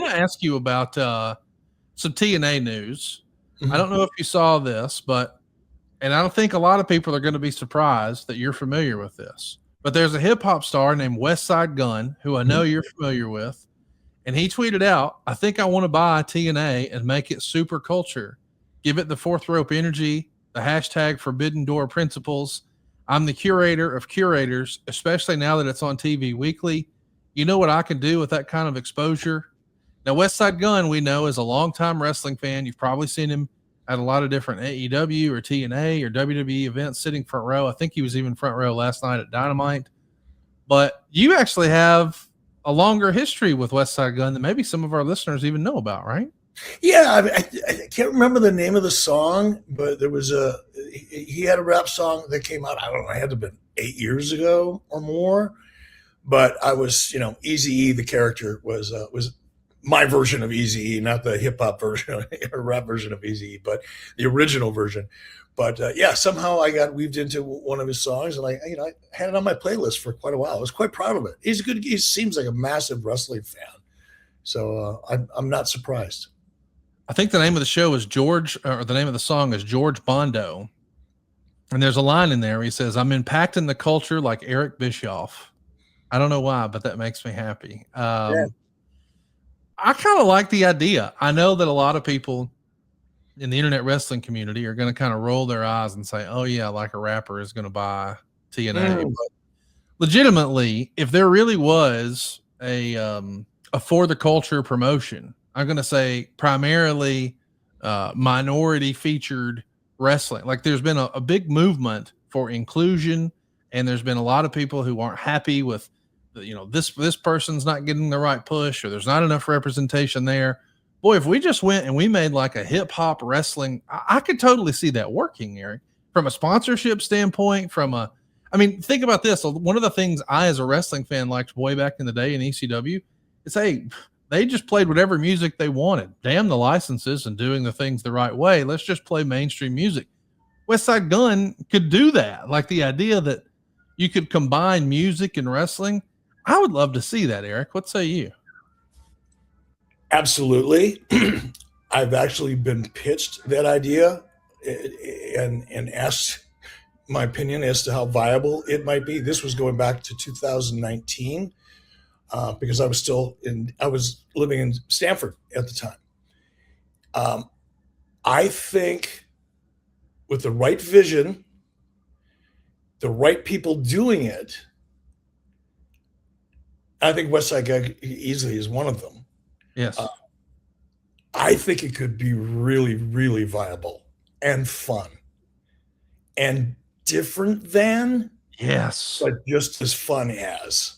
to ask you about some TNA news. Mm-hmm. I don't know if you saw this, and I don't think a lot of people are going to be surprised that you're familiar with this. But there's a hip hop star named Westside Gunn, who I know you're familiar with, and he tweeted out, "I think I want to buy TNA and make it super culture. Give it the fourth rope energy, the hashtag Forbidden Door principles. I'm the curator of curators, especially now that it's on TV weekly. You know what I can do with that kind of exposure." Now, Westside Gunn, we know, is a longtime wrestling fan. You've probably seen him at a lot of different AEW or TNA or WWE events sitting front row. I think he was even front row last night at Dynamite. But you actually have a longer history with Westside Gunn than maybe some of our listeners even know about, right? Yeah, I can't remember the name of the song, but there was he had a rap song that came out, I don't know, it had to have been 8 years ago or more. But I was, Eazy-E, the character was my version of Eazy-E, not the hip hop version or rap version of Eazy-E, but the original version. But somehow I got weaved into one of his songs, and I had it on my playlist for quite a while. I was quite proud of it. He seems like a massive wrestling fan, so I'm not surprised. I think the name of the show is the name of the song is George Bondo, and there's a line in there where he says, "I'm impacting the culture like Eric Bischoff." I don't know why, but that makes me happy. I kind of like the idea. I know that a lot of people in the internet wrestling community are going to kind of roll their eyes and say, "Oh yeah, like a rapper is going to buy TNA." But legitimately, if there really was a for the culture promotion, I'm going to say primarily minority featured wrestling. Like there's been a big movement for inclusion, and there's been a lot of people who aren't happy with this person's not getting the right push, or there's not enough representation there. Boy, if we just went and we made like a hip hop wrestling, I could totally see that working, Eric, from a sponsorship standpoint, think about this. One of the things I, as a wrestling fan, liked way back in the day in ECW is, hey, they just played whatever music they wanted. Damn the licenses and doing the things the right way. Let's just play mainstream music. Westside Gunn could do that. Like the idea that you could combine music and wrestling. I would love to see that, Eric. What say you? Absolutely. I've actually been pitched that idea and asked my opinion as to how viable it might be. This was going back to 2019 because I was living in Stanford at the time. I think with the right vision, the right people doing it, I think Westside Gunn easily is one of them. Yes. I think it could be really, really viable and fun and different than, yes, but just as fun as.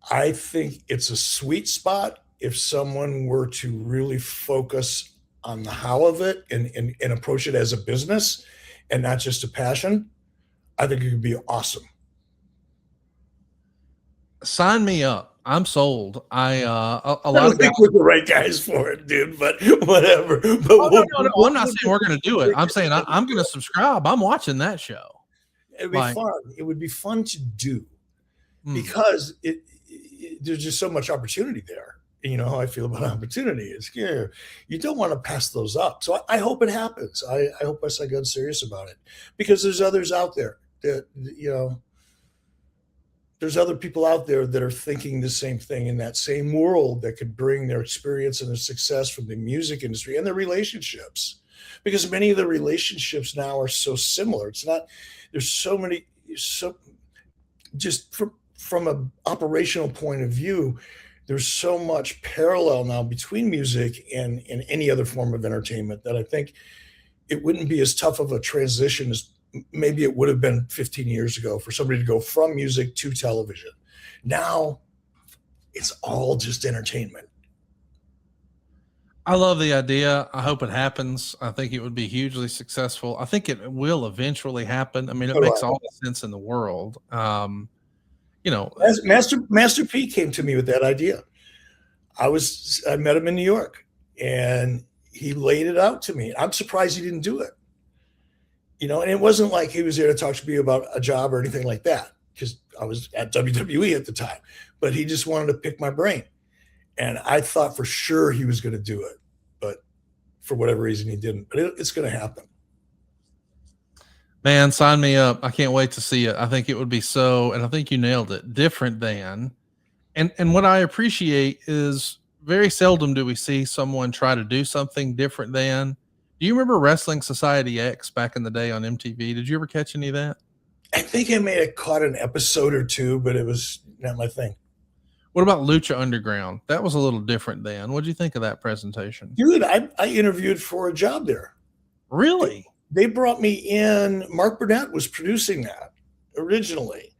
I think it's a sweet spot if someone were to really focus on the how of it and approach it as a business and not just a passion. I think it could be awesome. Sign me up. I'm sold. I don't think we're the right guys for it, dude, but whatever. But no. I'm not saying we're going to do it. I'm saying I'm going to subscribe. I'm watching that show. It'd be fun. It would be fun to do because there's just so much opportunity there. And you know how I feel about opportunity. It's you don't want to pass those up. So I hope it happens. I hope Westside Gunn's serious about it because there's others out there that, there's other people out there that are thinking the same thing in that same world that could bring their experience and their success from the music industry and their relationships, because many of the relationships now are so similar. It's not, there's so many, just from an operational point of view, there's so much parallel now between music and any other form of entertainment that I think it wouldn't be as tough of a transition as maybe it would have been 15 years ago for somebody to go from music to television. Now it's all just entertainment. I love the idea. I hope it happens. I think it would be hugely successful. I think it will eventually happen. I mean, it makes all the sense in the world. Master P came to me with that idea. I met him in New York and he laid it out to me. I'm surprised he didn't do it. And it wasn't like he was there to talk to me about a job or anything like that, because I was at WWE at the time, but he just wanted to pick my brain. And I thought for sure he was going to do it, but for whatever reason he didn't. But it's going to happen. Man, sign me up. I can't wait to see it. I think it would be so, and I think you nailed it, different than. And what I appreciate is very seldom do we see someone try to do something different than. Do you remember Wrestling Society X back in the day on MTV? Did you ever catch any of that? I think I may have caught an episode or two, but it was not my thing. What about Lucha Underground? That was a little different then. What did you think of that presentation? Dude, I interviewed for a job there. Really? They brought me in. Mark Burnett was producing that originally.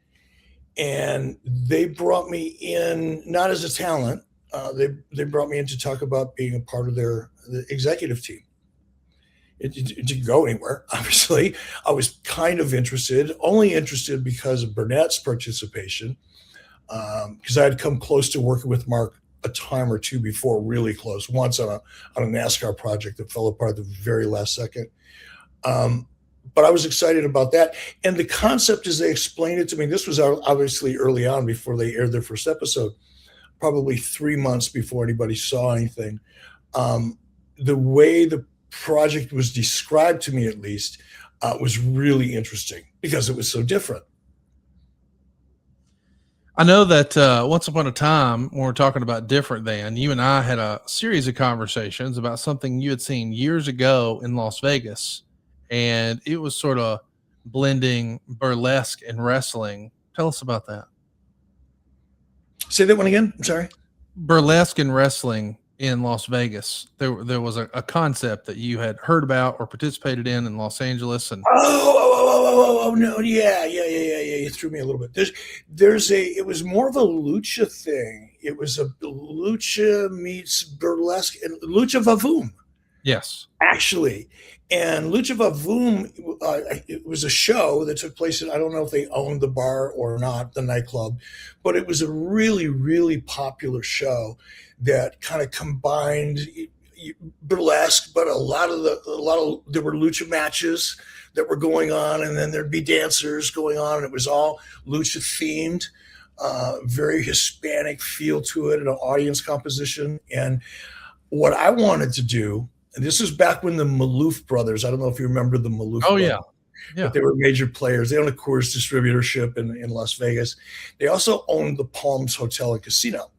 And they brought me in, not as a talent. They brought me in to talk about being a part of the executive team. It didn't go anywhere, obviously. I was kind of interested, only interested because of Burnett's participation, because I had come close to working with Mark a time or two before, really close, once on a NASCAR project that fell apart at the very last second. But I was excited about that. And the concept as they explained it to me, this was obviously early on before they aired their first episode, probably 3 months before anybody saw anything. The way the project was described to me, at least, was really interesting because it was so different. I know that once upon a time, when we're talking about different than, you and I had a series of conversations about something you had seen years ago in Las Vegas. And it was sort of blending burlesque and wrestling. Tell us about that. Say that one again. I'm sorry. Burlesque and wrestling in Las Vegas. There was a concept that you had heard about or participated in Los Angeles. And oh no, yeah. You threw me a little bit. It was more of a lucha thing. It was a lucha meets burlesque and lucha vavoom. Yes, actually. And Lucha Vavoom, it was a show that took place I don't know if they owned the bar or not, the nightclub, but it was a really, really popular show that kind of combined burlesque, but there were lucha matches that were going on, and then there'd be dancers going on, and it was all lucha themed, very Hispanic feel to it, and an audience composition. And what I wanted to do, and this is back when the Maloof brothers, I don't know if you remember the Maloof brothers. Yeah. But they were major players. They owned a Coors distributorship in Las Vegas. They also owned the Palms Hotel and Casino.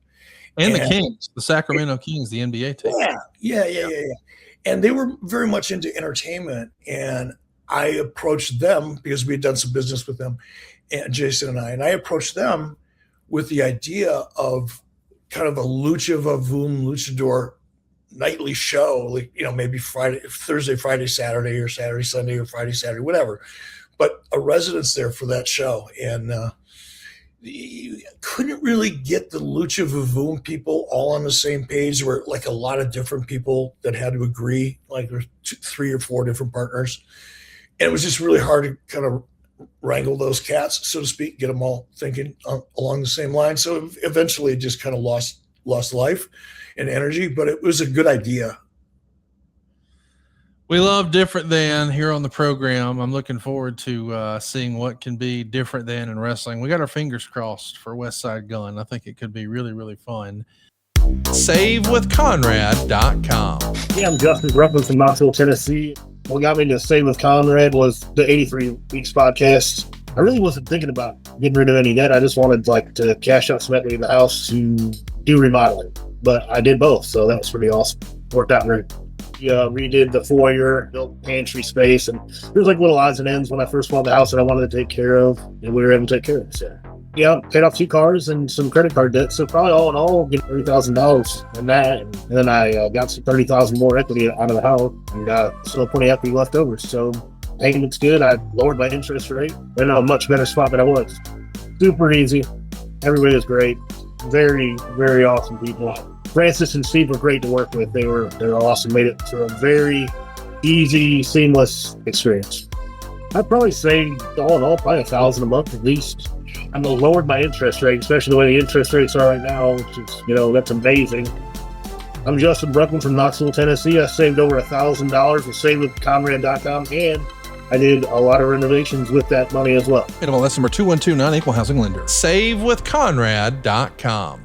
And the Kings, the Sacramento Kings, the NBA team. Yeah. And they were very much into entertainment. And I approached them because we had done some business with them, and Jason and I approached them with the idea of kind of a lucha vavoom, luchador nightly show, like, maybe Thursday, Friday, Saturday, or Saturday, Sunday, or Friday, Saturday, whatever, but a residence there for that show. And you couldn't really get the lucha vavoom people all on the same page. There were like a lot of different people that had to agree, like there's 3 or 4 different partners. And it was just really hard to kind of wrangle those cats, so to speak, get them all thinking along the same line. So eventually it just kind of lost life and energy, but it was a good idea. We love different than here on the program. I'm looking forward to seeing what can be different than in wrestling. We got our fingers crossed for Westside Gunn. I think it could be really, really fun. SaveWithConrad.com. Yeah, I'm Justin Gruffin from Knoxville, Tennessee. What got me to Save with Conrad was the 83 Weeks podcast. I really wasn't thinking about getting rid of any debt. I just wanted to cash out some equity in the house to do remodeling. But I did both, so that was pretty awesome. Worked out great. Redid the foyer, built pantry space, and there's like little odds and ends when I first bought the house that I wanted to take care of, and we were able to take care of it. So, paid off 2 cars and some credit card debt. So probably all in all, get $30,000 in that, and then I got some $30,000 more equity out of the house, and still plenty of equity left over. So payment's good. I lowered my interest rate. I'm in a much better spot than I was. Super easy. Everybody was great. Very, very awesome people. Francis and Steve were great to work with. They were awesome. Made it to a very easy, seamless experience. I'd probably say all in all, probably $1,000 a month at least. I lowered my interest rate, especially the way the interest rates are right now, which is, that's amazing. I'm Justin Bruckman from Knoxville, Tennessee. I saved over $1,000 with SaveWithConrad.com, and I did a lot of renovations with that money as well. NMLS number 2129, Equal Housing Lender. SaveWithConrad.com.